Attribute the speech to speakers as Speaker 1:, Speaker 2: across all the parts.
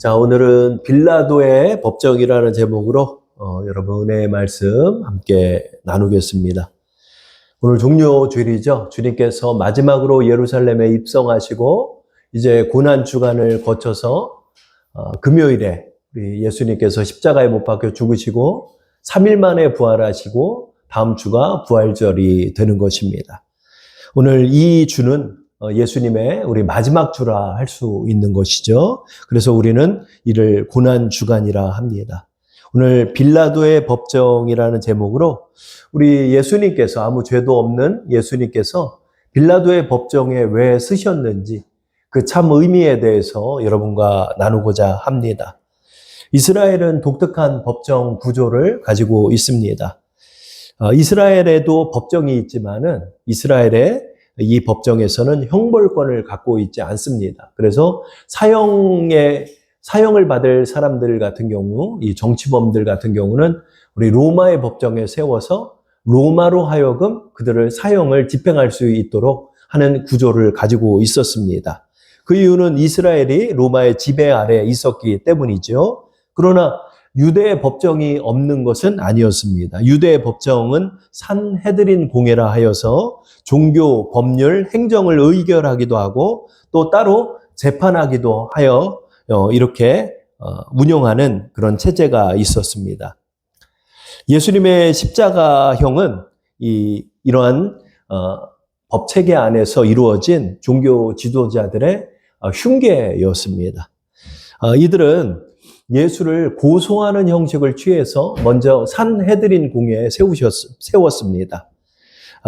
Speaker 1: 자, 오늘은 빌라도의 법정이라는 제목으로 여러분의 말씀 함께 나누겠습니다. 오늘 종료주일이죠. 주님께서 마지막으로 예루살렘에 입성하시고 이제 고난주간을 거쳐서 금요일에 우리 예수님께서 십자가에 못 박혀 죽으시고 3일 만에 부활하시고 다음 주가 부활절이 되는 것입니다. 오늘 이 주는 예수님의 우리 마지막 주라 할 수 있는 것이죠. 그래서 우리는 이를 고난주간이라 합니다. 오늘 빌라도의 법정이라는 제목으로 우리 예수님께서 아무 죄도 없는 예수님께서 빌라도의 법정에 왜 쓰셨는지 그 참 의미에 대해서 여러분과 나누고자 합니다. 이스라엘은 독특한 법정 구조를 가지고 있습니다. 이스라엘에도 법정이 있지만은 이스라엘의 이 법정에서는 형벌권을 갖고 있지 않습니다. 그래서 사형을 받을 사람들 같은 경우, 이 정치범들 같은 경우는 우리 로마의 법정에 세워서 로마로 하여금 그들을 사형을 집행할 수 있도록 하는 구조를 가지고 있었습니다. 그 이유는 이스라엘이 로마의 지배 아래에 있었기 때문이죠. 그러나 유대의 법정이 없는 것은 아니었습니다. 유대의 법정은 산헤드린 공회라 하여서 종교, 법률, 행정을 의결하기도 하고 또 따로 재판하기도 하여 이렇게 운영하는 그런 체제가 있었습니다. 예수님의 십자가형은 이러한 법체계 안에서 이루어진 종교 지도자들의 흉계였습니다. 이들은 예수를 고소하는 형식을 취해서 먼저 산헤드린 공회에 세웠습니다.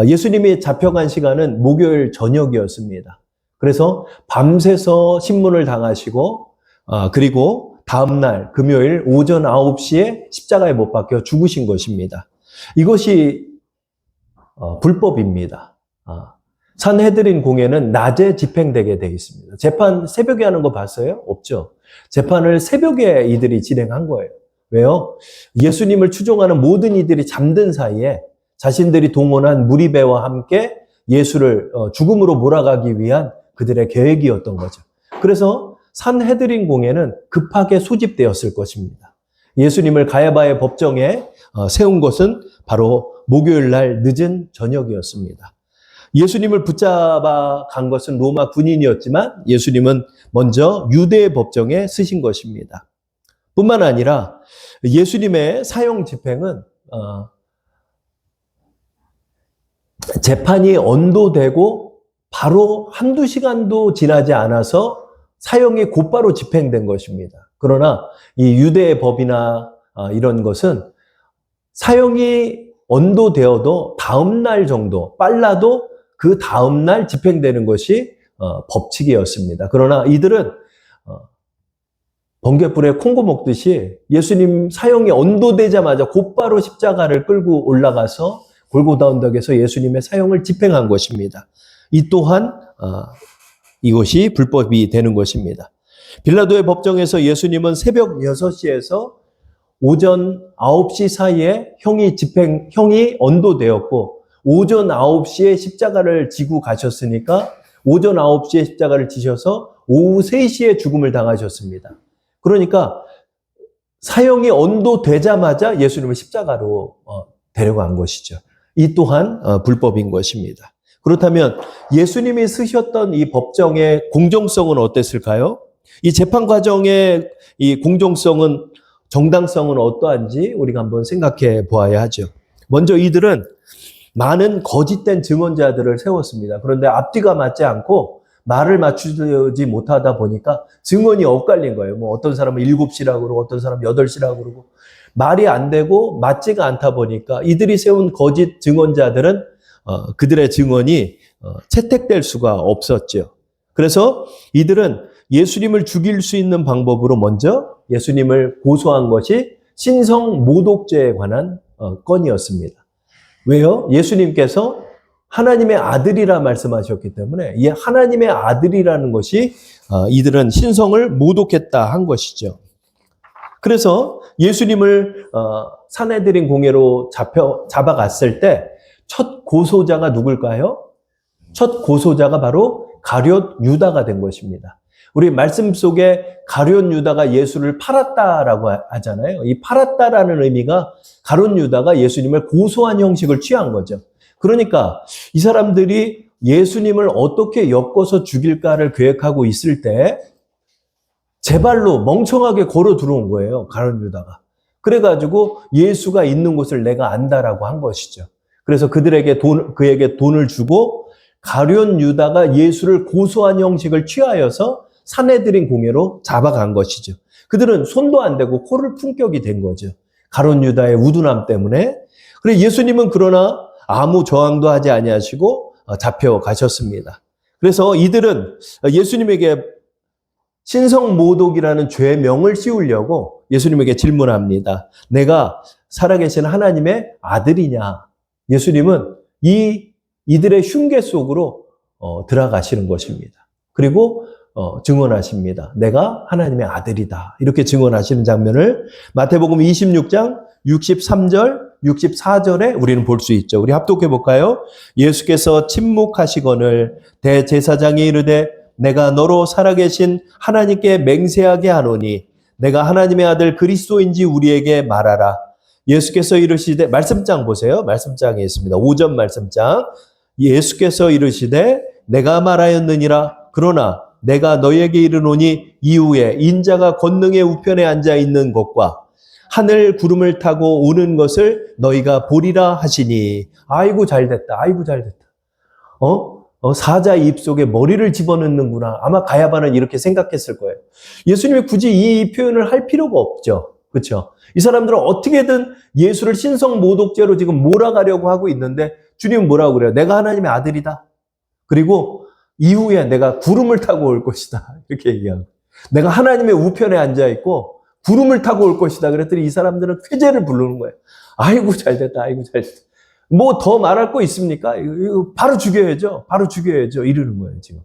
Speaker 1: 예수님이 잡혀간 시간은 목요일 저녁이었습니다. 그래서 밤새서 신문을 당하시고 그리고 다음날 금요일 오전 9시에 십자가에 못 박혀 죽으신 것입니다. 이것이 불법입니다. 산헤드린 공회는 낮에 집행되게 되어 있습니다. 재판 새벽에 하는 거 봤어요? 없죠. 재판을 새벽에 이들이 진행한 거예요. 왜요? 예수님을 추종하는 모든 이들이 잠든 사이에 자신들이 동원한 무리배와 함께 예수를 죽음으로 몰아가기 위한 그들의 계획이었던 거죠. 그래서 산헤드린 공회는 급하게 소집되었을 것입니다. 예수님을 가야바의 법정에 세운 것은 바로 목요일 날 늦은 저녁이었습니다. 예수님을 붙잡아 간 것은 로마 군인이었지만 예수님은 먼저 유대의 법정에 쓰신 것입니다. 뿐만 아니라 예수님의 사형 집행은 재판이 언도되고 바로 한두 시간도 지나지 않아서 사형이 곧바로 집행된 것입니다. 그러나 이 유대의 법이나 이런 것은 사형이 언도되어도 다음 날 정도, 빨라도 그 다음 날 집행되는 것이 법칙이었습니다. 그러나 이들은 번갯불에 콩고 먹듯이 예수님 사형이 언도되자마자 곧바로 십자가를 끌고 올라가서 골고다 언덕에서 예수님의 사형을 집행한 것입니다. 이 또한 이것이 불법이 되는 것입니다. 빌라도의 법정에서 예수님은 새벽 6시에서 오전 9시 사이에 형이 언도되었고 오전 9시에 십자가를 지고 가셨으니까 오전 9시에 십자가를 지셔서 오후 3시에 죽음을 당하셨습니다. 그러니까 사형이 언도되자마자 예수님을 십자가로 데려간 것이죠. 이 또한 불법인 것입니다. 그렇다면 예수님이 쓰셨던 이 법정의 공정성은 어땠을까요? 이 재판 과정의 이 공정성은, 정당성은 어떠한지 우리가 한번 생각해 보아야 하죠. 먼저 이들은 많은 거짓된 증언자들을 세웠습니다. 그런데 앞뒤가 맞지 않고 말을 맞추지 못하다 보니까 증언이 엇갈린 거예요. 어떤 사람은 7시라고 그러고 어떤 사람은 8시라고 그러고 말이 안 되고 맞지가 않다 보니까 이들이 세운 거짓 증언자들은 그들의 증언이 채택될 수가 없었죠. 그래서 이들은 예수님을 죽일 수 있는 방법으로 먼저 예수님을 고소한 것이 신성 모독죄에 관한 건이었습니다. 왜요? 예수님께서 하나님의 아들이라 말씀하셨기 때문에 이 하나님의 아들이라는 것이 이들은 신성을 모독했다 한 것이죠. 그래서 예수님을 산헤드린 공회로 잡아갔을 때 첫 고소자가 누굴까요? 첫 고소자가 바로 가룟 유다가 된 것입니다. 우리 말씀 속에 가룟 유다가 예수를 팔았다라고 하잖아요. 이 팔았다라는 의미가 가룟 유다가 예수님을 고소한 형식을 취한 거죠. 그러니까 이 사람들이 예수님을 어떻게 엮어서 죽일까를 계획하고 있을 때 제 발로 멍청하게 걸어 들어온 거예요. 가룟 유다가. 그래가지고 예수가 있는 곳을 내가 안다라고 한 것이죠. 그래서 그에게 돈을 주고 가룟 유다가 예수를 고소한 형식을 취하여서 사내들인 공회로 잡아간 것이죠. 그들은 손도 안 대고 코를 품격이 된 거죠. 가룟 유다의 우둔함 때문에. 그래 예수님은 그러나 아무 저항도 하지 아니하시고 잡혀가셨습니다. 그래서 이들은 예수님에게 신성모독이라는 죄명을 씌우려고 예수님에게 질문합니다. 내가 살아계신 하나님의 아들이냐? 예수님은 이들의 흉계 속으로 들어가시는 것입니다. 그리고 증언하십니다. 내가 하나님의 아들이다. 이렇게 증언하시는 장면을 마태복음 26장 63절, 64절에 우리는 볼 수 있죠. 우리 합독해 볼까요? 예수께서 침묵하시거늘 대제사장이 이르되 내가 너로 살아계신 하나님께 맹세하게 하노니 내가 하나님의 아들 그리스도인지 우리에게 말하라. 예수께서 이르시되 말씀장 보세요. 말씀장에 있습니다. 5전 말씀장. 예수께서 이르시되 내가 말하였느니라. 그러나 내가 너희에게 이르노니 이후에 인자가 권능의 우편에 앉아 있는 것과 하늘 구름을 타고 오는 것을 너희가 보리라 하시니. 아이고 잘됐다. 아이고 잘됐다. 사자 입속에 머리를 집어넣는구나. 아마 가야바는 이렇게 생각했을 거예요. 예수님이 굳이 이 표현을 할 필요가 없죠. 그렇죠? 이 사람들은 어떻게든 예수를 신성모독죄로 지금 몰아가려고 하고 있는데 주님은 뭐라고 그래요? 내가 하나님의 아들이다. 그리고 이후에 내가 구름을 타고 올 것이다. 이렇게 얘기하고. 내가 하나님의 우편에 앉아있고 구름을 타고 올 것이다. 그랬더니 이 사람들은 쾌재를 부르는 거예요. 아이고 잘됐다. 아이고 잘됐다. 뭐 더 말할 거 있습니까? 이거 바로 죽여야죠. 바로 죽여야죠. 이러는 거예요, 지금.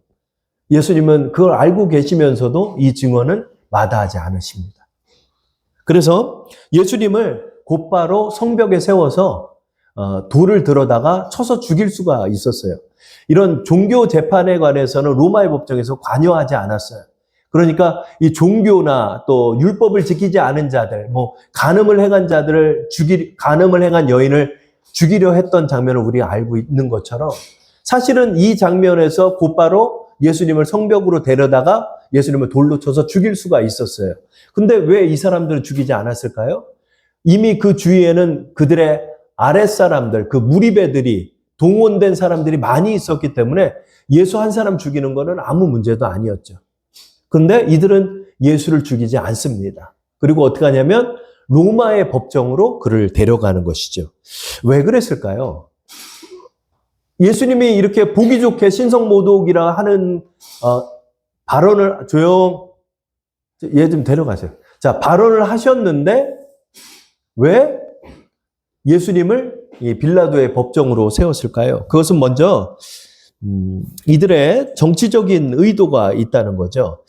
Speaker 1: 예수님은 그걸 알고 계시면서도 이 증언은 마다하지 않으십니다. 그래서 예수님을 곧바로 성벽에 세워서 돌을 들어다가 쳐서 죽일 수가 있었어요. 이런 종교 재판에 관해서는 로마의 법정에서 관여하지 않았어요. 그러니까 이 종교나 또 율법을 지키지 않은 자들, 뭐 간음을 행한 간음을 행한 여인을 죽이려 했던 장면을 우리가 알고 있는 것처럼 사실은 이 장면에서 곧바로 예수님을 성벽으로 데려다가 예수님을 돌로 쳐서 죽일 수가 있었어요. 근데 왜 이 사람들을 죽이지 않았을까요? 이미 그 주위에는 그들의 아랫사람들, 그 무리배들이 동원된 사람들이 많이 있었기 때문에 예수 한 사람 죽이는 거는 아무 문제도 아니었죠. 근데 이들은 예수를 죽이지 않습니다. 그리고 어떻게 하냐면 로마의 법정으로 그를 데려가는 것이죠. 왜 그랬을까요? 예수님이 이렇게 보기 좋게 신성모독이라 하는 발언을 얘 좀 데려가세요. 자, 발언을 하셨는데 왜 예수님을 이 빌라도의 법정으로 세웠을까요? 그것은 먼저 이들의 정치적인 의도가 있다는 거죠.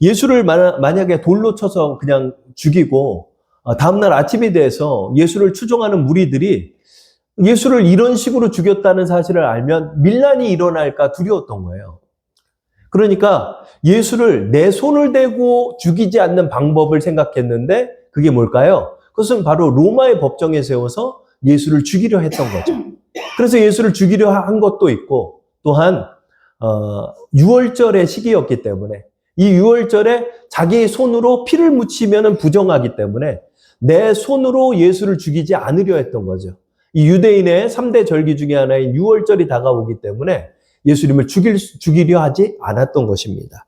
Speaker 1: 예수를 만약에 돌로 쳐서 그냥 죽이고 다음날 아침이 돼서 예수를 추종하는 무리들이 예수를 이런 식으로 죽였다는 사실을 알면 밀란이 일어날까 두려웠던 거예요. 그러니까 예수를 내 손을 대고 죽이지 않는 방법을 생각했는데 그게 뭘까요? 그것은 바로 로마의 법정에 세워서 예수를 죽이려 했던 거죠. 그래서 예수를 죽이려 한 것도 있고 또한 유월절의 시기였기 때문에 이 유월절에 자기 손으로 피를 묻히면 부정하기 때문에 내 손으로 예수를 죽이지 않으려 했던 거죠. 이 유대인의 3대 절기 중에 하나인 유월절이 다가오기 때문에 예수님을 죽이려 하지 않았던 것입니다.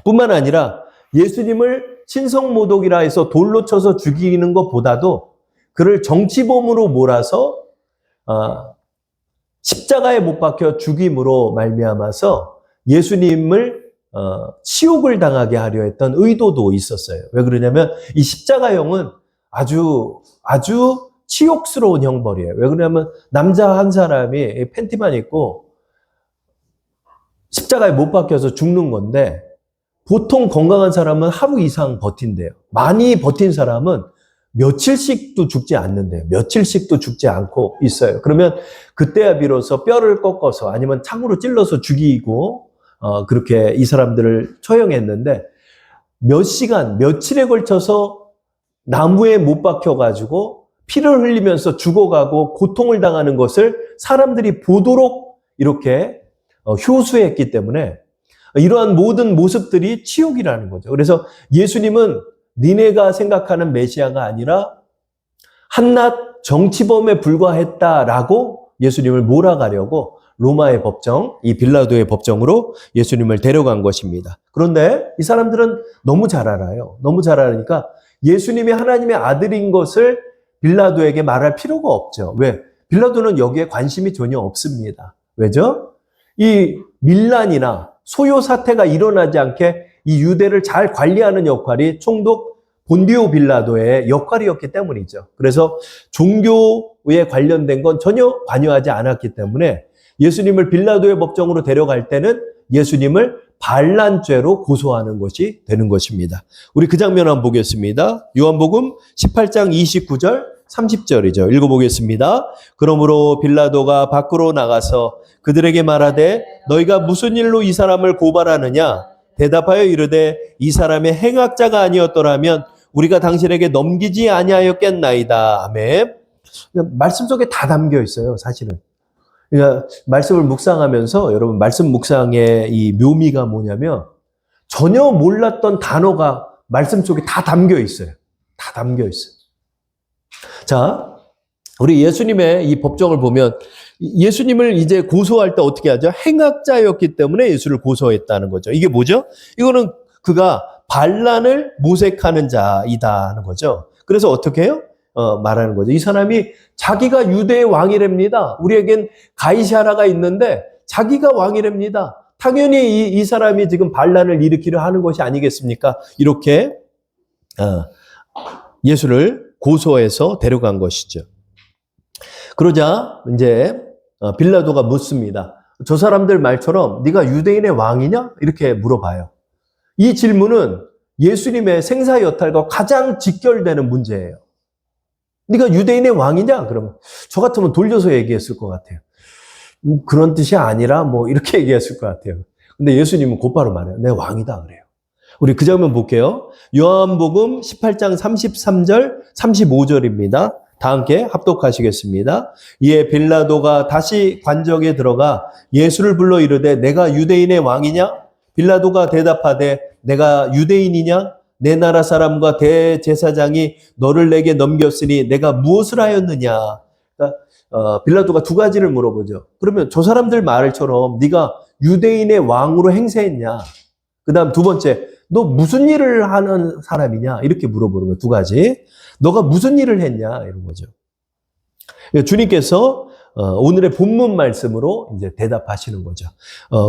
Speaker 1: 뿐만 아니라 예수님을 신성모독이라 해서 돌로 쳐서 죽이는 것보다도 그를 정치범으로 몰아서 십자가에 못 박혀 죽임으로 말미암아서 예수님을 치욕을 당하게 하려 했던 의도도 있었어요. 왜 그러냐면 이 십자가형은 아주 치욕스러운 형벌이에요. 왜 그러냐면 남자 한 사람이 팬티만 입고 십자가에 못 박혀서 죽는 건데 보통 건강한 사람은 하루 이상 버틴대요. 많이 버틴 사람은 며칠씩도 죽지 않는데요. 며칠씩도 죽지 않고 있어요. 그러면 그때야 비로소 뼈를 꺾어서 아니면 창으로 찔러서 죽이고 그렇게 이 사람들을 처형했는데 몇 시간, 며칠에 걸쳐서 나무에 못 박혀가지고 피를 흘리면서 죽어가고 고통을 당하는 것을 사람들이 보도록 이렇게 효수했기 때문에 이러한 모든 모습들이 치욕이라는 거죠. 그래서 예수님은 니네가 생각하는 메시아가 아니라 한낱 정치범에 불과했다라고 예수님을 몰아가려고 로마의 법정, 이 빌라도의 법정으로 예수님을 데려간 것입니다. 그런데 이 사람들은 너무 잘 알아요. 너무 잘 알으니까 예수님이 하나님의 아들인 것을 빌라도에게 말할 필요가 없죠. 왜? 빌라도는 여기에 관심이 전혀 없습니다. 왜죠? 이 밀란이나 소요 사태가 일어나지 않게 이 유대를 잘 관리하는 역할이 총독 본디오 빌라도의 역할이었기 때문이죠. 그래서 종교에 관련된 건 전혀 관여하지 않았기 때문에 예수님을 빌라도의 법정으로 데려갈 때는 예수님을 반란죄로 고소하는 것이 되는 것입니다. 우리 그 장면 한번 보겠습니다. 요한복음 18장 29절 30절이죠. 읽어보겠습니다. 그러므로 빌라도가 밖으로 나가서 그들에게 말하되 너희가 무슨 일로 이 사람을 고발하느냐? 대답하여 이르되 이 사람의 행악자가 아니었더라면 우리가 당신에게 넘기지 아니하였겠나이다. 아멘. 말씀 속에 다 담겨 있어요, 사실은. 그러니까 말씀을 묵상하면서 여러분 말씀 묵상의 이 묘미가 뭐냐면 전혀 몰랐던 단어가 말씀 속에 다 담겨 있어요. 다 담겨 있어요. 자, 우리 예수님의 이 법정을 보면 예수님을 이제 고소할 때 어떻게 하죠? 행악자였기 때문에 예수를 고소했다는 거죠. 이게 뭐죠? 이거는 그가 반란을 모색하는 자이다 하는 거죠. 그래서 어떻게 해요? 말하는 거죠. 이 사람이 자기가 유대의 왕이랍니다. 우리에겐 가이사라가 있는데 자기가 왕이랍니다. 당연히 이 사람이 지금 반란을 일으키려 하는 것이 아니겠습니까? 이렇게 예수를 고소해서 데려간 것이죠. 그러자 이제 빌라도가 묻습니다. 저 사람들 말처럼 네가 유대인의 왕이냐? 이렇게 물어봐요. 이 질문은 예수님의 생사여탈과 가장 직결되는 문제예요. 네가 유대인의 왕이냐? 그러면 저 같으면 돌려서 얘기했을 것 같아요. 그런 뜻이 아니라 뭐 이렇게 얘기했을 것 같아요. 근데 예수님은 곧바로 말해요. 내 왕이다 그래요. 우리 그 장면 볼게요. 요한복음 18장 33절 35절입니다. 다 함께 합독하시겠습니다. 이에 빌라도가 다시 관정에 들어가 예수를 불러 이르되 내가 유대인의 왕이냐? 빌라도가 대답하되 내가 유대인이냐? 내 나라 사람과 대제사장이 너를 내게 넘겼으니 내가 무엇을 하였느냐? 그러니까 빌라도가 두 가지를 물어보죠. 그러면 저 사람들 말처럼 네가 유대인의 왕으로 행세했냐? 그 다음 두 번째, 너 무슨 일을 하는 사람이냐? 이렇게 물어보는 거예요. 두 가지. 너가 무슨 일을 했냐? 이런 거죠. 주님께서 오늘의 본문 말씀으로 이제 대답하시는 거죠.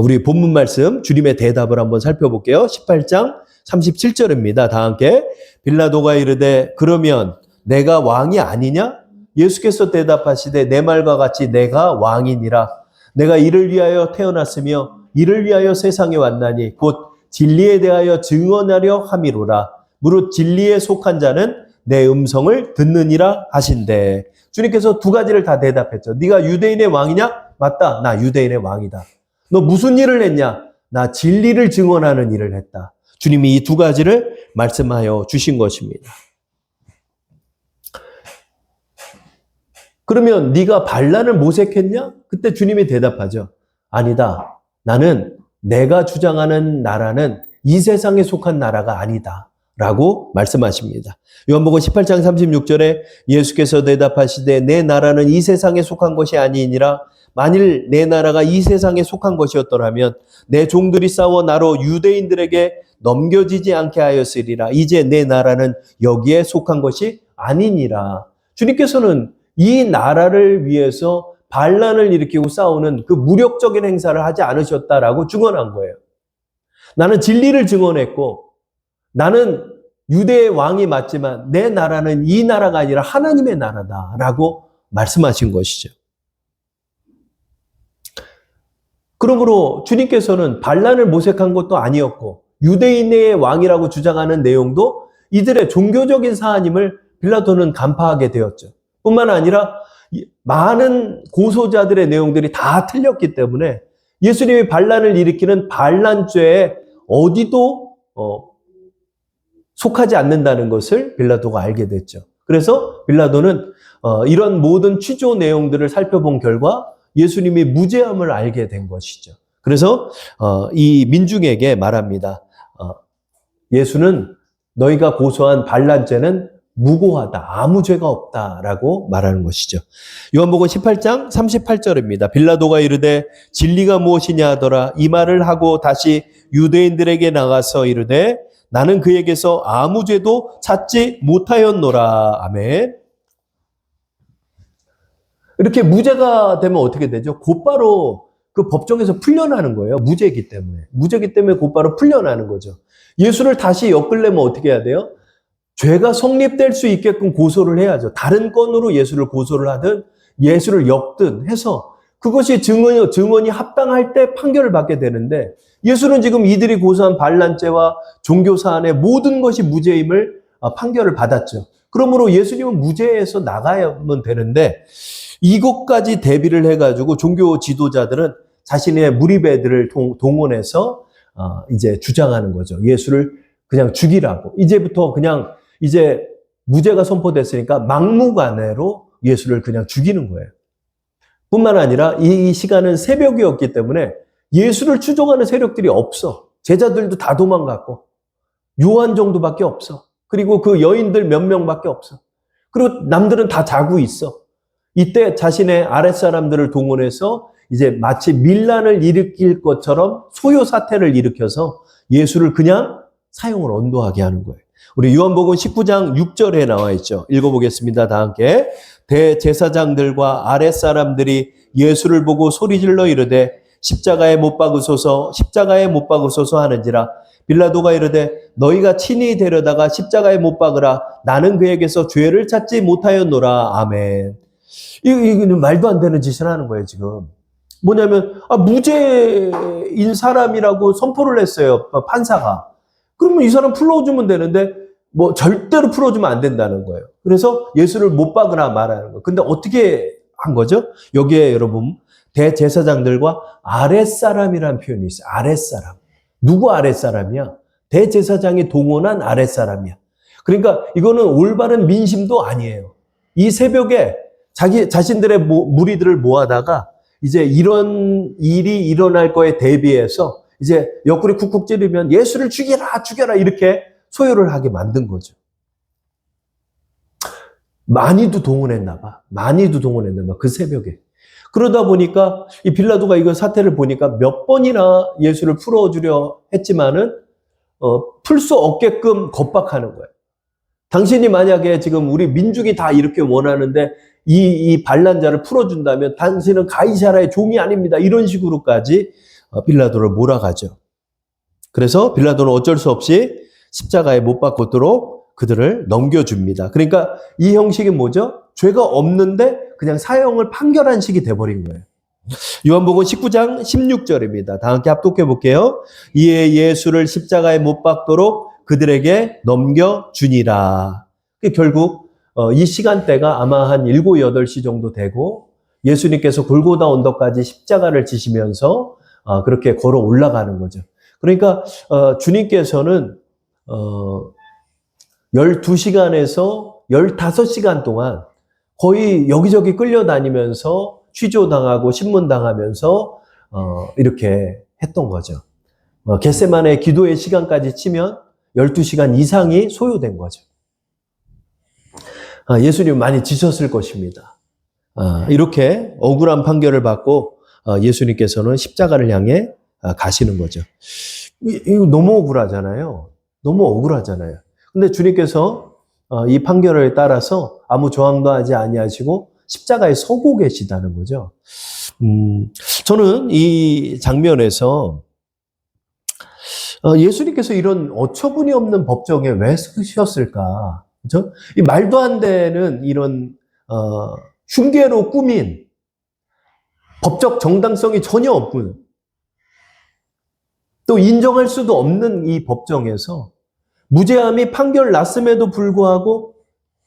Speaker 1: 우리 본문 말씀, 주님의 대답을 한번 살펴볼게요. 18장 37절입니다. 다 함께. 빌라도가 이르되 그러면 내가 왕이 아니냐? 예수께서 대답하시되 내 말과 같이 내가 왕이니라. 내가 이를 위하여 태어났으며 이를 위하여 세상에 왔나니 곧 진리에 대하여 증언하려 함이로라. 무릇 진리에 속한 자는 내 음성을 듣느니라 하신대. 주님께서 두 가지를 다 대답했죠. 네가 유대인의 왕이냐? 맞다. 나 유대인의 왕이다. 너 무슨 일을 했냐? 나 진리를 증언하는 일을 했다. 주님이 이 두 가지를 말씀하여 주신 것입니다. 그러면 네가 반란을 모색했냐? 그때 주님이 대답하죠. 아니다. 나는 내가 주장하는 나라는 이 세상에 속한 나라가 아니다. 라고 말씀하십니다. 요한복음 18장 36절에 예수께서 대답하시되 내 나라는 이 세상에 속한 것이 아니니라. 만일 내 나라가 이 세상에 속한 것이었더라면 내 종들이 싸워 나로 유대인들에게 넘겨지지 않게 하였으리라. 이제 내 나라는 여기에 속한 것이 아니니라. 주님께서는 이 나라를 위해서 반란을 일으키고 싸우는 그 무력적인 행사를 하지 않으셨다라고 증언한 거예요. 나는 진리를 증언했고 나는 유대의 왕이 맞지만 내 나라는 이 나라가 아니라 하나님의 나라다라고 말씀하신 것이죠. 그러므로 주님께서는 반란을 모색한 것도 아니었고 유대인의 왕이라고 주장하는 내용도 이들의 종교적인 사안임을 빌라도는 간파하게 되었죠. 뿐만 아니라 많은 고소자들의 내용들이 다 틀렸기 때문에 예수님이 반란을 일으키는 반란죄에 어디도 속하지 않는다는 것을 빌라도가 알게 됐죠. 그래서 빌라도는 이런 모든 취조 내용들을 살펴본 결과 예수님이 무죄함을 알게 된 것이죠. 그래서 이 민중에게 말합니다. 예수는 너희가 고소한 반란죄는 무고하다. 아무 죄가 없다라고 말하는 것이죠. 요한복음 18장 38절입니다. 빌라도가 이르되 진리가 무엇이냐 하더라. 이 말을 하고 다시 유대인들에게 나가서 이르되 나는 그에게서 아무 죄도 찾지 못하였노라. 아멘. 이렇게 무죄가 되면 어떻게 되죠? 곧바로 그 법정에서 풀려나는 거예요. 무죄이기 때문에. 무죄이기 때문에 곧바로 풀려나는 거죠. 예수를 다시 엮으려면 어떻게 해야 돼요? 죄가 성립될 수 있게끔 고소를 해야죠. 다른 건으로 예수를 고소를 하든 예수를 엮든 해서 그것이 증언이 합당할 때 판결을 받게 되는데 예수는 지금 이들이 고소한 반란죄와 종교 사안의 모든 것이 무죄임을 판결을 받았죠. 그러므로 예수님은 무죄에서 나가야만 되는데 이것까지 대비를 해가지고 종교 지도자들은 자신의 무리배들을 동원해서 이제 주장하는 거죠. 예수를 그냥 죽이라고. 이제부터 그냥 이제 무죄가 선포됐으니까 막무가내로 예수를 그냥 죽이는 거예요. 뿐만 아니라 이 시간은 새벽이었기 때문에 예수를 추종하는 세력들이 없어. 제자들도 다 도망갔고 요한 정도밖에 없어. 그리고 그 여인들 몇 명밖에 없어. 그리고 남들은 다 자고 있어. 이때 자신의 아랫사람들을 동원해서 이제 마치 밀란을 일으킬 것처럼 소요 사태를 일으켜서 예수를 그냥 사형을 언도하게 하는 거예요. 우리 요한복음 19장 6절에 나와 있죠. 읽어보겠습니다. 다 함께. 대제사장들과 아랫사람들이 예수를 보고 소리질러 이르되 십자가에 못 박으소서 십자가에 못 박으소서 하는지라. 빌라도가 이르되 너희가 친히 데려다가 십자가에 못 박으라. 나는 그에게서 죄를 찾지 못하였노라. 아멘. 이거는 말도 안 되는 짓을 하는 거예요, 지금. 뭐냐면, 무죄인 사람이라고 선포를 했어요, 판사가. 그러면 이 사람 풀어주면 되는데, 절대로 풀어주면 안 된다는 거예요. 그래서 예수를 못 박으라 말하는 거예요. 근데 어떻게 한 거죠? 여기에 여러분, 대제사장들과 아랫사람이라는 표현이 있어요. 아랫사람. 누구 아랫사람이야? 대제사장이 동원한 아랫사람이야. 그러니까 이거는 올바른 민심도 아니에요. 이 새벽에 자신들의 무리들을 모아다가 이제 이런 일이 일어날 거에 대비해서 이제 옆구리 쿡쿡 찌르면 예수를 죽여라 이렇게 소요를 하게 만든 거죠. 많이도 동원했나 봐. 그 새벽에. 그러다 보니까 이 빌라도가 이거 사태를 보니까 몇 번이나 예수를 풀어주려 했지만은 풀 수 없게끔 겁박하는 거예요. 당신이 만약에 지금 우리 민중이 다 이렇게 원하는데 이 반란자를 풀어준다면 당신은 가이사라의 종이 아닙니다. 이런 식으로까지 빌라도를 몰아가죠. 그래서 빌라도는 어쩔 수 없이 십자가에 못 박도록 그들을 넘겨줍니다. 그러니까 이 형식이 뭐죠? 죄가 없는데 그냥 사형을 판결한 식이 돼버린 거예요. 요한복음 19장 16절입니다. 다 함께 합독해 볼게요. 이에 예수를 십자가에 못 박도록 그들에게 넘겨주니라. 결국 이 시간대가 아마 한 7, 8시 정도 되고 예수님께서 골고다 언덕까지 십자가를 지시면서 그렇게 걸어 올라가는 거죠. 그러니까 주님께서는 12시간에서 15시간 동안 거의 여기저기 끌려다니면서 취조당하고 신문당하면서 이렇게 했던 거죠. 겟세마네 기도의 시간까지 치면 12시간 이상이 소요된 거죠. 예수님 많이 지쳤을 것입니다. 이렇게 억울한 판결을 받고 예수님께서는 십자가를 향해 가시는 거죠. 이거 너무 억울하잖아요. 근데 주님께서 이 판결을 따라서 아무 저항도 하지 아니하시고 십자가에 서고 계시다는 거죠. 저는 이 장면에서 예수님께서 이런 어처구니 없는 법정에 왜 서셨을까? 그렇죠? 이 말도 안 되는 이런 흉계로 꾸민 법적 정당성이 전혀 없군. 또 인정할 수도 없는 이 법정에서 무죄함이 판결 났음에도 불구하고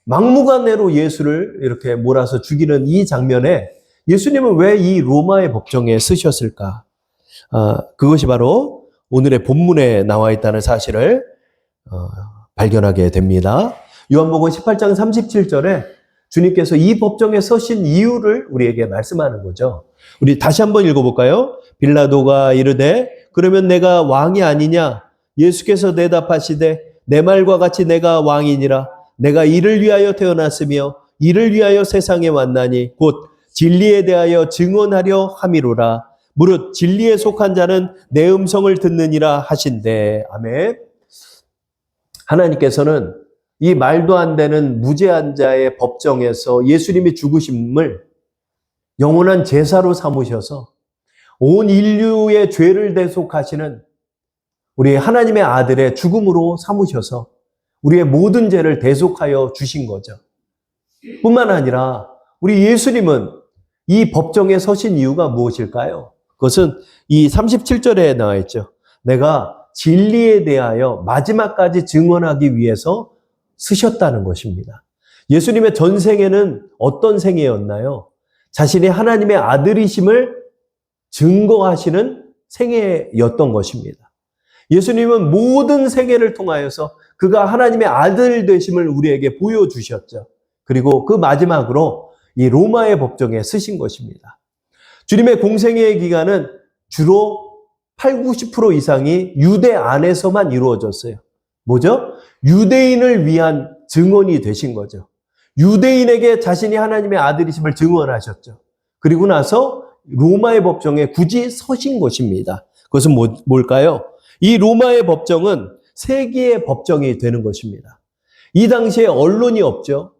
Speaker 1: 막무가내로 예수를 이렇게 몰아서 죽이는 이 장면에 예수님은 왜 이 로마의 법정에 서셨을까? 그것이 바로 오늘의 본문에 나와 있다는 사실을 발견하게 됩니다. 요한복음 18장 37절에 주님께서 이 법정에 서신 이유를 우리에게 말씀하는 거죠. 우리 다시 한번 읽어볼까요? 빌라도가 이르되 그러면 내가 왕이 아니냐? 예수께서 대답하시되 내 말과 같이 내가 왕이니라. 내가 이를 위하여 태어났으며 이를 위하여 세상에 왔나니 곧 진리에 대하여 증언하려 함이로라. 무릇 진리에 속한 자는 내 음성을 듣느니라 하신대. 아멘. 하나님께서는 이 말도 안 되는 무죄한 자의 법정에서 예수님이 죽으심을 영원한 제사로 삼으셔서 온 인류의 죄를 대속하시는 우리 하나님의 아들의 죽음으로 삼으셔서 우리의 모든 죄를 대속하여 주신 거죠. 뿐만 아니라 우리 예수님은 이 법정에 서신 이유가 무엇일까요? 그것은 이 37절에 나와 있죠. 내가 진리에 대하여 마지막까지 증언하기 위해서 쓰셨다는 것입니다. 예수님의 전생에는 어떤 생애였나요? 자신이 하나님의 아들이심을 증거하시는 생애였던 것입니다. 예수님은 모든 생애를 통하여서 그가 하나님의 아들 되심을 우리에게 보여주셨죠. 그리고 그 마지막으로 이 로마의 법정에 쓰신 것입니다. 주님의 공생애의 기간은 주로 80~90% 이상이 유대 안에서만 이루어졌어요. 뭐죠? 유대인을 위한 증언이 되신 거죠. 유대인에게 자신이 하나님의 아들이심을 증언하셨죠. 그리고 나서 로마의 법정에 굳이 서신 것입니다. 그것은 뭘까요? 이 로마의 법정은 세계의 법정이 되는 것입니다. 이 당시에 언론이 없죠.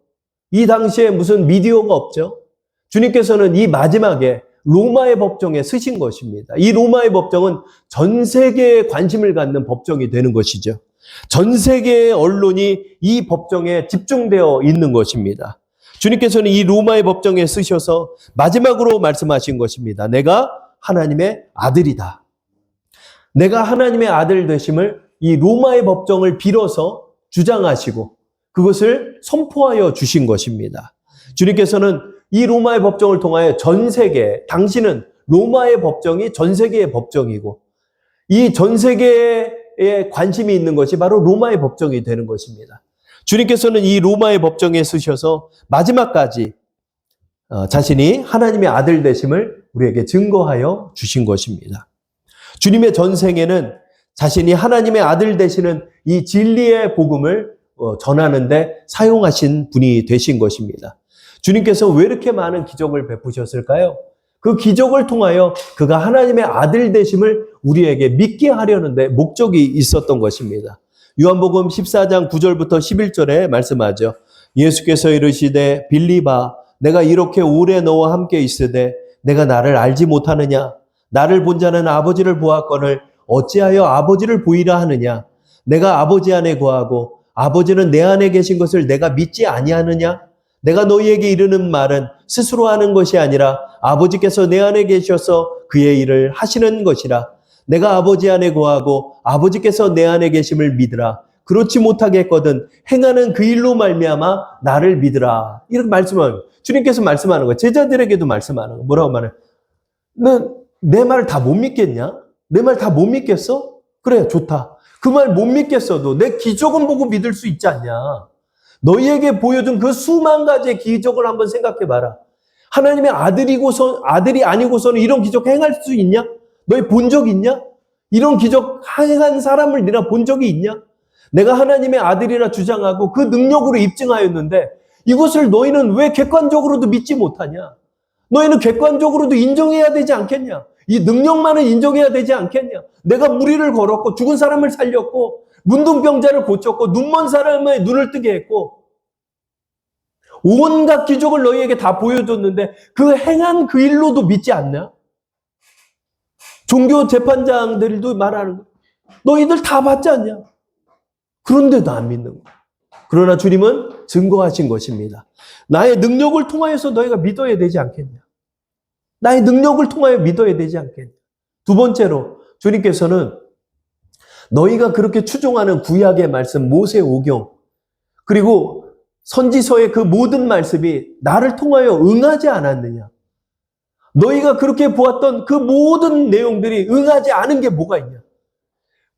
Speaker 1: 이 당시에 무슨 미디어가 없죠. 주님께서는 이 마지막에 로마의 법정에 서신 것입니다. 이 로마의 법정은 전 세계에 관심을 갖는 법정이 되는 것이죠. 전 세계의 언론이 이 법정에 집중되어 있는 것입니다. 주님께서는 이 로마의 법정에 쓰셔서 마지막으로 말씀하신 것입니다. 내가 하나님의 아들이다. 내가 하나님의 아들 되심을 이 로마의 법정을 빌어서 주장하시고 그것을 선포하여 주신 것입니다. 주님께서는 이 로마의 법정을 통하여 전 세계, 당신은 로마의 법정이 전 세계의 법정이고 이 전 세계에 관심이 있는 것이 바로 로마의 법정이 되는 것입니다. 주님께서는 이 로마의 법정에 쓰셔서 마지막까지 자신이 하나님의 아들 되심을 우리에게 증거하여 주신 것입니다. 주님의 전생에는 자신이 하나님의 아들 되시는 이 진리의 복음을 전하는데 사용하신 분이 되신 것입니다. 주님께서 왜 이렇게 많은 기적을 베푸셨을까요? 그 기적을 통하여 그가 하나님의 아들 되심을 우리에게 믿게 하려는데 목적이 있었던 것입니다. 요한복음 14장 9절부터 11절에 말씀하죠. 예수께서 이르시되 빌리바 내가 이렇게 오래 너와 함께 있으되 내가 나를 알지 못하느냐? 나를 본 자는 아버지를 보았거늘 어찌하여 아버지를 보이라 하느냐? 내가 아버지 안에 거하고 아버지는 내 안에 계신 것을 내가 믿지 아니하느냐? 내가 너희에게 이르는 말은 스스로 하는 것이 아니라 아버지께서 내 안에 계셔서 그의 일을 하시는 것이라. 내가 아버지 안에 거하고 아버지께서 내 안에 계심을 믿으라. 그렇지 못하겠거든 행하는 그 일로 말미암아 나를 믿으라. 이렇게 말씀을 주님께서 말씀하는 거예요. 제자들에게도 말씀하는 거예요. 뭐라고 말해요? 너 내 말 다 못 믿겠냐? 내 말 다 못 믿겠어? 그래, 좋다. 그 말 못 믿겠어도 내 기적은 보고 믿을 수 있지 않냐? 너희에게 보여준 그 수만 가지의 기적을 한번 생각해 봐라. 하나님의 아들이 아니고서는 이런 기적 행할 수 있냐? 너희 본 적 있냐? 이런 기적 행한 사람을 네가 본 적이 있냐? 내가 하나님의 아들이라 주장하고 그 능력으로 입증하였는데 이것을 너희는 왜 객관적으로도 믿지 못하냐? 너희는 객관적으로도 인정해야 되지 않겠냐? 이 능력만은 인정해야 되지 않겠냐? 내가 무리를 걸었고 죽은 사람을 살렸고 문둥병자를 고쳤고 눈먼 사람의 눈을 뜨게 했고 온갖 기적을 너희에게 다 보여줬는데 그 행한 그 일로도 믿지 않냐? 종교 재판장들도 말하는 거야. 너희들 다 받지 않냐? 그런데도 안 믿는 거야. 그러나 주님은 증거하신 것입니다. 나의 능력을 통하여서 너희가 믿어야 되지 않겠냐? 나의 능력을 통하여 믿어야 되지 않겠냐? 두 번째로 주님께서는 너희가 그렇게 추종하는 구약의 말씀, 모세오경 그리고 선지서의 그 모든 말씀이 나를 통하여 응하지 않았느냐? 너희가 그렇게 보았던 그 모든 내용들이 응하지 않은 게 뭐가 있냐?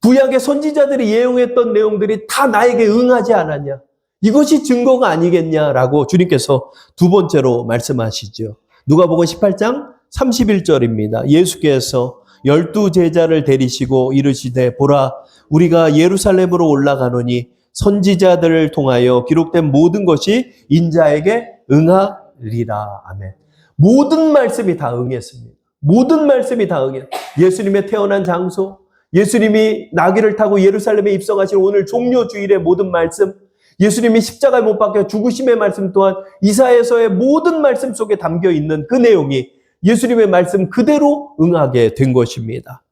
Speaker 1: 구약의 선지자들이 예언했던 내용들이 다 나에게 응하지 않았냐? 이것이 증거가 아니겠냐라고 주님께서 두 번째로 말씀하시죠. 누가복음 18장 31절입니다. 예수께서 12 제자를 데리시고 이르시되 보라 우리가 예루살렘으로 올라가노니 선지자들을 통하여 기록된 모든 것이 인자에게 응하리라. 아멘. 모든 말씀이 다 응했습니다. 모든 말씀이 다 응했습니다. 예수님의 태어난 장소, 예수님이 나귀를 타고 예루살렘에 입성하신 오늘 종료주일의 모든 말씀, 예수님이 십자가에 못 박혀 죽으심의 말씀 또한 이사야서의 모든 말씀 속에 담겨 있는 그 내용이 예수님의 말씀 그대로 응하게 된 것입니다.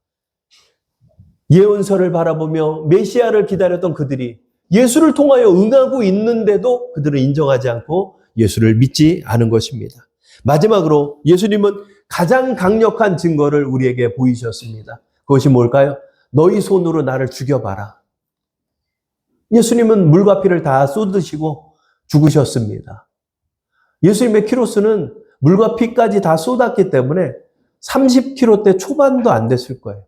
Speaker 1: 예언서를 바라보며 메시아를 기다렸던 그들이 예수를 통하여 응하고 있는데도 그들은 인정하지 않고 예수를 믿지 않은 것입니다. 마지막으로 예수님은 가장 강력한 증거를 우리에게 보이셨습니다. 그것이 뭘까요? 너희 손으로 나를 죽여봐라. 예수님은 물과 피를 다 쏟으시고 죽으셨습니다. 예수님의 키로수는 물과 피까지 다 쏟았기 때문에 30kg대 초반도 안 됐을 거예요.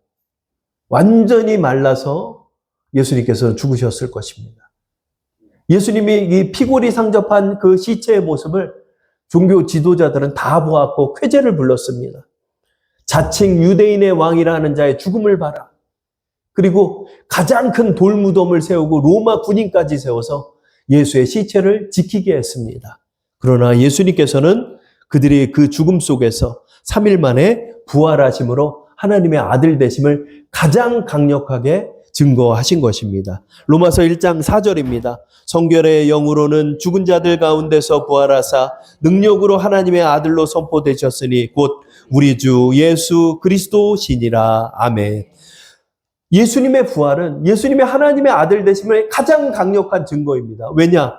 Speaker 1: 완전히 말라서 예수님께서 죽으셨을 것입니다. 예수님이 이 피골이 상접한 그 시체의 모습을 종교 지도자들은 다 보았고 쾌재를 불렀습니다. 자칭 유대인의 왕이라는 자의 죽음을 봐라. 그리고 가장 큰 돌무덤을 세우고 로마 군인까지 세워서 예수의 시체를 지키게 했습니다. 그러나 예수님께서는 그들이 그 죽음 속에서 3일 만에 부활하심으로 하나님의 아들 되심을 가장 강력하게 증거하신 것입니다. 로마서 1장 4절입니다. 성결의 영으로는 죽은 자들 가운데서 부활하사 능력으로 하나님의 아들로 선포되셨으니 곧 우리 주 예수 그리스도시니라. 아멘. 예수님의 부활은 예수님의 하나님의 아들 되심의 가장 강력한 증거입니다. 왜냐?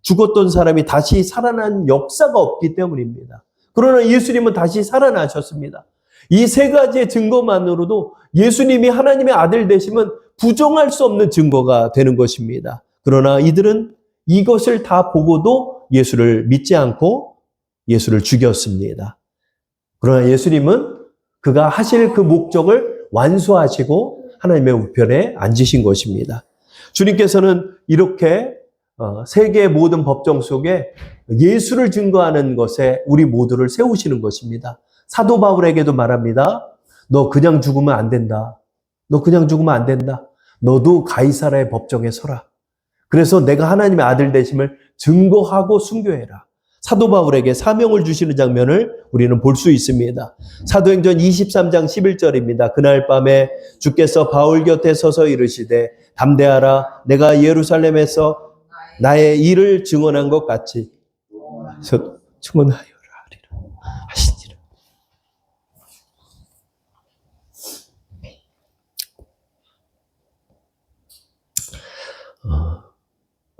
Speaker 1: 죽었던 사람이 다시 살아난 역사가 없기 때문입니다. 그러나 예수님은 다시 살아나셨습니다. 이 세 가지의 증거만으로도 예수님이 하나님의 아들 되심은 부정할 수 없는 증거가 되는 것입니다. 그러나 이들은 이것을 다 보고도 예수를 믿지 않고 예수를 죽였습니다. 그러나 예수님은 그가 하실 그 목적을 완수하시고 하나님의 우편에 앉으신 것입니다. 주님께서는 이렇게 세계의 모든 법정 속에 예수를 증거하는 것에 우리 모두를 세우시는 것입니다. 사도 바울에게도 말합니다. 너 그냥 죽으면 안 된다. 너 그냥 죽으면 안 된다. 너도 가이사라의 법정에 서라. 그래서 내가 하나님의 아들 되심을 증거하고 순교해라. 사도 바울에게 사명을 주시는 장면을 우리는 볼 수 있습니다. 사도행전 23장 11절입니다. 그날 밤에 주께서 바울 곁에 서서 이르시되 담대하라. 내가 예루살렘에서 나의 일을 증언한 것 같이 증언하여라 하리라 하시니라.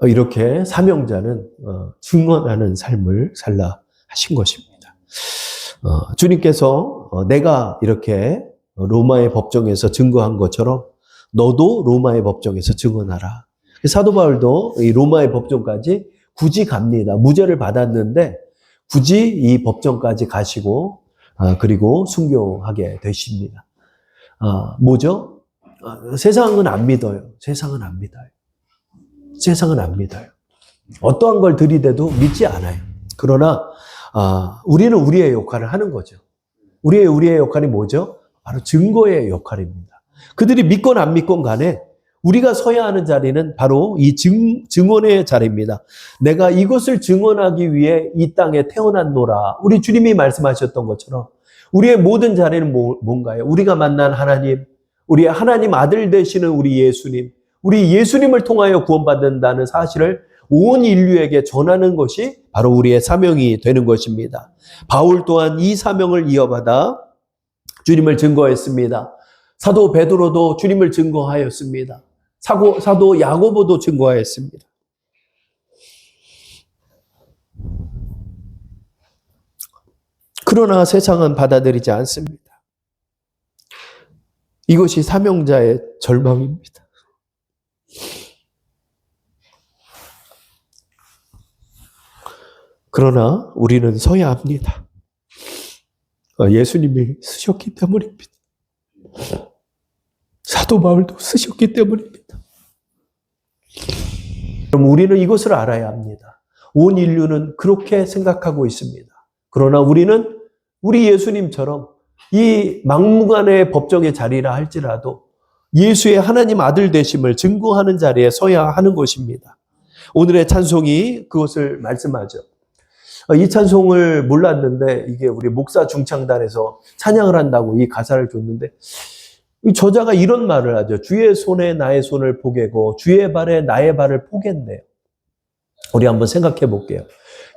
Speaker 1: 이렇게 사명자는 증언하는 삶을 살라 하신 것입니다. 주님께서 내가 이렇게 로마의 법정에서 증거한 것처럼 너도 로마의 법정에서 증언하라. 사도 바울도 이 로마의 법정까지 굳이 갑니다. 무죄를 받았는데 굳이 이 법정까지 가시고 그리고 순교하게 되십니다. 뭐죠? 세상은 안 믿어요. 세상은 안 믿어요. 세상은 안 믿어요. 어떠한 걸 들이대도 믿지 않아요. 그러나 우리는 우리의 역할을 하는 거죠. 우리의 역할이 뭐죠? 바로 증거의 역할입니다. 그들이 믿건 안 믿건 간에 우리가 서야 하는 자리는 바로 이 증언의 자리입니다. 내가 이것을 증언하기 위해 이 땅에 태어났노라. 우리 주님이 말씀하셨던 것처럼 우리의 모든 자리는 뭔가요? 우리가 만난 하나님, 우리 하나님 아들 되시는 우리 예수님, 우리 예수님을 통하여 구원받는다는 사실을 온 인류에게 전하는 것이 바로 우리의 사명이 되는 것입니다. 바울 또한 이 사명을 이어받아 주님을 증거했습니다. 사도 베드로도 주님을 증거하였습니다. 사도 야고보도 증거하였습니다. 그러나 세상은 받아들이지 않습니다. 이것이 사명자의 절망입니다. 그러나 우리는 서야 합니다. 예수님이 쓰셨기 때문입니다. 사도 바울도 쓰셨기 때문입니다. 그럼 우리는 이것을 알아야 합니다. 온 인류는 그렇게 생각하고 있습니다. 그러나 우리는 우리 예수님처럼 이 막무가내 법정의 자리라 할지라도 예수의 하나님 아들 되심을 증거하는 자리에 서야 하는 것입니다. 오늘의 찬송이 그것을 말씀하죠. 이 찬송을 몰랐는데 이게 우리 목사 중창단에서 찬양을 한다고 이 가사를 줬는데 이 저자가 이런 말을 하죠. 주의 손에 나의 손을 포개고 주의 발에 나의 발을 포겠네요. 우리 한번 생각해 볼게요.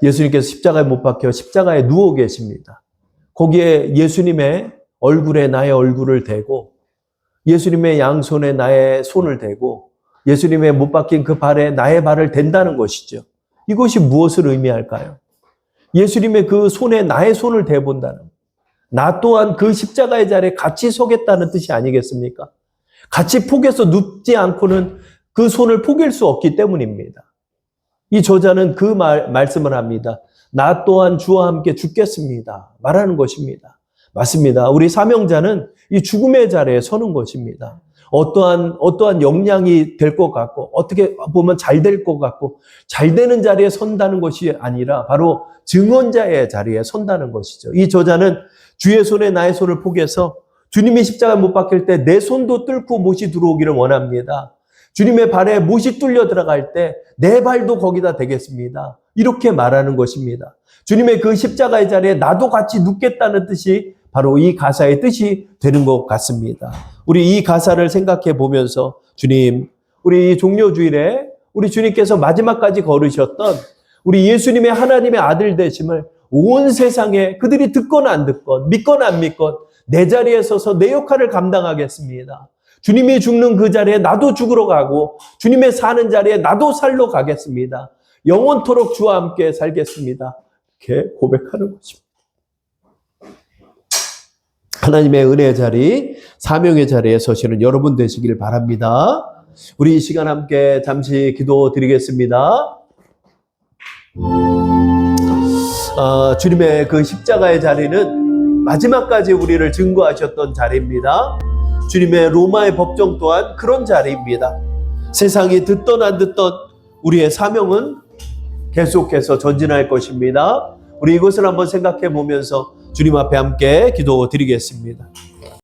Speaker 1: 예수님께서 십자가에 못 박혀 십자가에 누워 계십니다. 거기에 예수님의 얼굴에 나의 얼굴을 대고 예수님의 양손에 나의 손을 대고 예수님의 못 박힌 그 발에 나의 발을 댄다는 것이죠. 이것이 무엇을 의미할까요? 예수님의 그 손에 나의 손을 대본다는 나 또한 그 십자가의 자리에 같이 서겠다는 뜻이 아니겠습니까? 같이 포개서 눕지 않고는 그 손을 포갤 수 없기 때문입니다. 이 저자는 그 말씀을 합니다. 나 또한 주와 함께 죽겠습니다. 말하는 것입니다. 맞습니다. 우리 사명자는 이 죽음의 자리에 서는 것입니다. 어떠한 역량이 될 것 같고 어떻게 보면 잘 될 것 같고 잘 되는 자리에 선다는 것이 아니라 바로 증언자의 자리에 선다는 것이죠. 이 저자는 주의 손에 나의 손을 포개서 주님이 십자가에 못 박힐 때 내 손도 뚫고 못이 들어오기를 원합니다. 주님의 발에 못이 뚫려 들어갈 때 내 발도 거기다 대겠습니다. 이렇게 말하는 것입니다. 주님의 그 십자가의 자리에 나도 같이 눕겠다는 뜻이 바로 이 가사의 뜻이 되는 것 같습니다. 우리 이 가사를 생각해 보면서 주님, 우리 종료주일에 우리 주님께서 마지막까지 걸으셨던 우리 예수님의 하나님의 아들 되심을 온 세상에 그들이 듣건 안 듣건 믿건 안 믿건 내 자리에 서서 내 역할을 감당하겠습니다. 주님이 죽는 그 자리에 나도 죽으러 가고 주님의 사는 자리에 나도 살러 가겠습니다. 영원토록 주와 함께 살겠습니다. 이렇게 고백하는 것입니다. 하나님의 은혜의 자리, 사명의 자리에 서시는 여러분 되시길 바랍니다. 우리 이 시간 함께 잠시 기도드리겠습니다. 주님의 그 십자가의 자리는 마지막까지 우리를 증거하셨던 자리입니다. 주님의 로마의 법정 또한 그런 자리입니다. 세상이 듣던 안 듣던 우리의 사명은 계속해서 전진할 것입니다. 우리 이것을 한번 생각해 보면서 주님 앞에 함께 기도드리겠습니다.